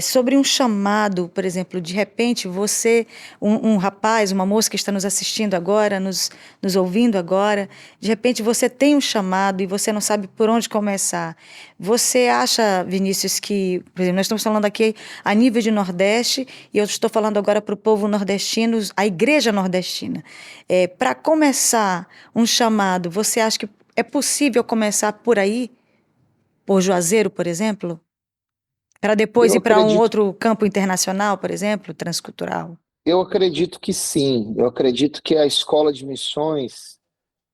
sobre um chamado, por exemplo, de repente você, um rapaz, uma moça que está nos assistindo agora, nos ouvindo agora, de repente você tem um chamado e você não sabe por onde começar. Você acha, Vinícius, que, por exemplo, nós estamos falando aqui a nível de Nordeste e eu estou falando agora para o povo nordestino, a igreja nordestina. Para começar um chamado, você acha que é possível começar por aí, por Juazeiro, por exemplo? Para depois Eu ir para um acredito, outro campo internacional, por exemplo, transcultural? eu acredito que sim. Eu acredito que a escola de missões,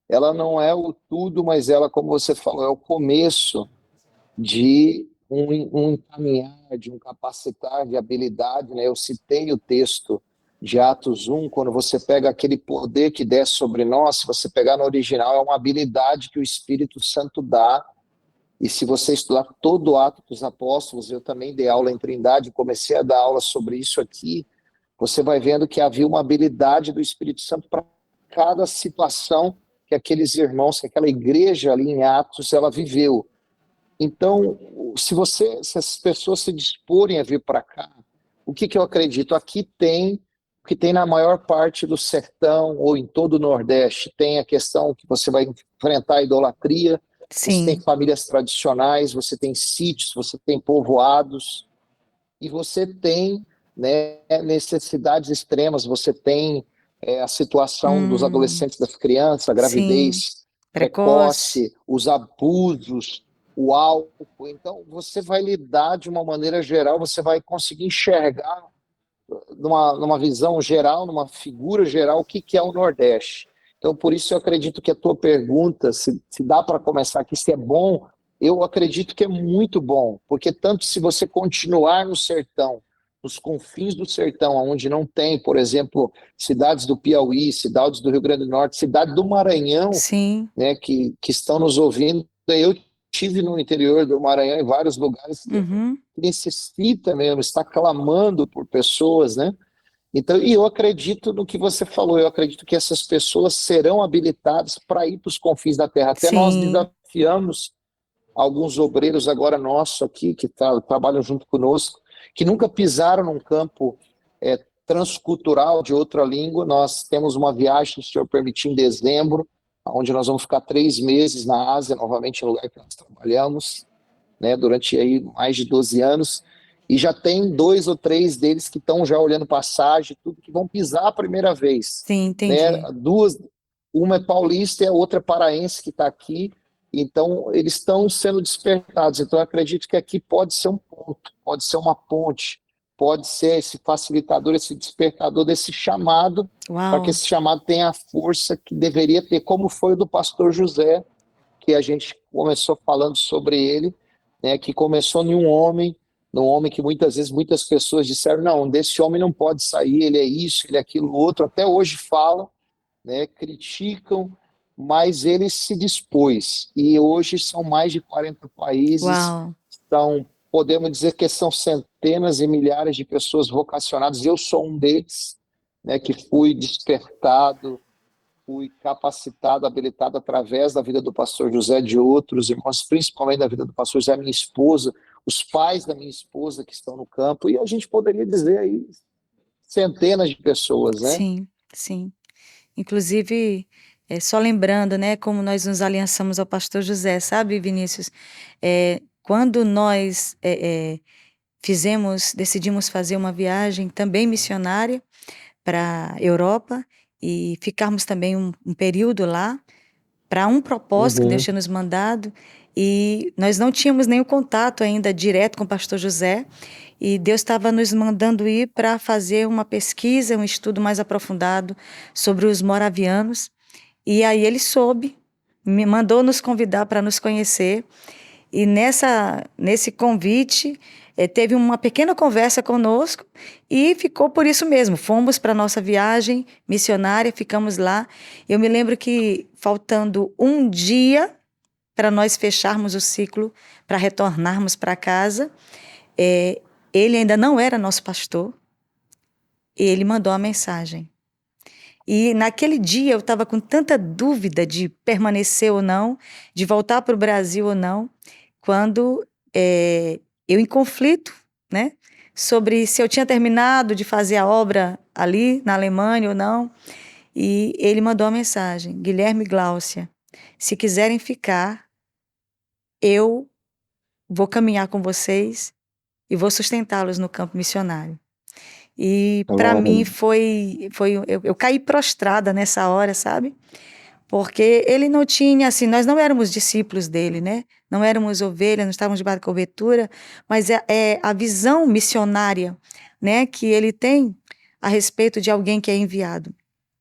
ela não é o tudo, mas ela, como você falou, é o começo de um encaminhar, de um capacitar de habilidade, né? Eu citei o texto de Atos 1, quando você pega aquele poder que desce sobre nós, se você pegar no original, é uma habilidade que o Espírito Santo dá. E se você estudar todo o Atos dos Apóstolos, eu também dei aula em Trindade, comecei a dar aula sobre isso aqui, você vai vendo que havia uma habilidade do Espírito Santo para cada situação que aqueles irmãos, que aquela igreja ali em Atos, ela viveu. Então, se as pessoas se disporem a vir para cá, o que, que eu acredito? Aqui tem o que tem na maior parte do sertão ou em todo o Nordeste. Tem a questão que você vai enfrentar a idolatria, você tem Sim. famílias tradicionais, você tem sítios, você tem povoados, e você tem, né, necessidades extremas, você tem a situação dos Hum, adolescentes, das crianças, a sim. gravidez Precoce. precoce, os abusos, o álcool. Então, você vai lidar de uma maneira geral, você vai conseguir enxergar numa visão geral, numa figura geral, o que, que é o Nordeste. Então, por isso eu acredito que a tua pergunta, se dá para começar aqui, se é bom, eu acredito que é muito bom, porque tanto se você continuar no sertão, nos confins do sertão, onde não tem, por exemplo, cidades do Piauí, cidades do Rio Grande do Norte, cidade do Maranhão, Sim. né, que estão nos ouvindo. Eu tive no interior do Maranhão, em vários lugares que Uhum. necessita mesmo, está clamando por pessoas, né? Então, e eu acredito no que você falou, eu acredito que essas pessoas serão habilitadas para ir para os confins da terra. Até nós Sim. desafiamos alguns obreiros agora nossos aqui, que trabalham junto conosco, que nunca pisaram num campo transcultural de outra língua. Nós temos uma viagem, se o senhor permitir, em dezembro, onde nós vamos ficar 3 meses na Ásia, novamente, no lugar que nós trabalhamos, né, durante aí mais de 12 anos, e já tem 2 ou 3 deles que estão já olhando passagem, tudo, que vão pisar a primeira vez. Sim, Né? entendi. Duas, uma é paulista e a outra é paraense que está aqui, então eles estão sendo despertados. Então eu acredito que aqui pode ser um ponto, pode ser uma ponte, pode ser esse facilitador, esse despertador desse chamado, para que Uau. esse chamado tenha a força que deveria ter, como foi o do pastor José, que a gente começou falando sobre ele, né, que começou em um homem, num homem que muitas vezes muitas pessoas disseram, não, desse homem não pode sair, ele é isso, ele é aquilo, outro, até hoje falam, né, criticam, mas ele se dispôs, e hoje são mais de 40 países, Uau. são, podemos dizer que são centenas e milhares de pessoas vocacionadas, eu sou um deles, né, que fui despertado, fui capacitado, habilitado através da vida do pastor José, de outros irmãos, principalmente da vida do pastor José, minha esposa, os pais da minha esposa que estão no campo, e a gente poderia dizer aí centenas de pessoas, né? Sim, sim. Inclusive, só lembrando, né, como nós nos aliançamos ao pastor José, sabe, Vinícius? Quando nós decidimos fazer uma viagem também missionária para a Europa e ficarmos também um período lá, para um propósito que Deus Uhum. tinha nos mandado, e nós não tínhamos nenhum contato ainda direto com o pastor José, e Deus estava nos mandando ir para fazer uma pesquisa, um estudo mais aprofundado sobre os moravianos, e aí ele soube, me mandou nos convidar para nos conhecer, e nesse convite, teve uma pequena conversa conosco e ficou por isso mesmo. Fomos para a nossa viagem missionária, ficamos lá. Eu me lembro que, faltando um dia para nós fecharmos o ciclo, para retornarmos para casa, é, ele ainda não era nosso pastor, e ele mandou a mensagem. E naquele dia eu estava com tanta dúvida de permanecer ou não, de voltar para o Brasil ou não, quando eu em conflito, né? Sobre se eu tinha terminado de fazer a obra ali na Alemanha ou não. E ele mandou uma mensagem: Guilherme e Gláucia, se quiserem ficar, eu vou caminhar com vocês e vou sustentá-los no campo missionário. E para Glória a mim Deus. eu caí prostrada nessa hora, sabe? Porque ele não tinha, assim, nós não éramos discípulos dele, né? Não éramos ovelhas, não estávamos debaixo da cobertura, mas é a visão missionária, né, que ele tem a respeito de alguém que é enviado.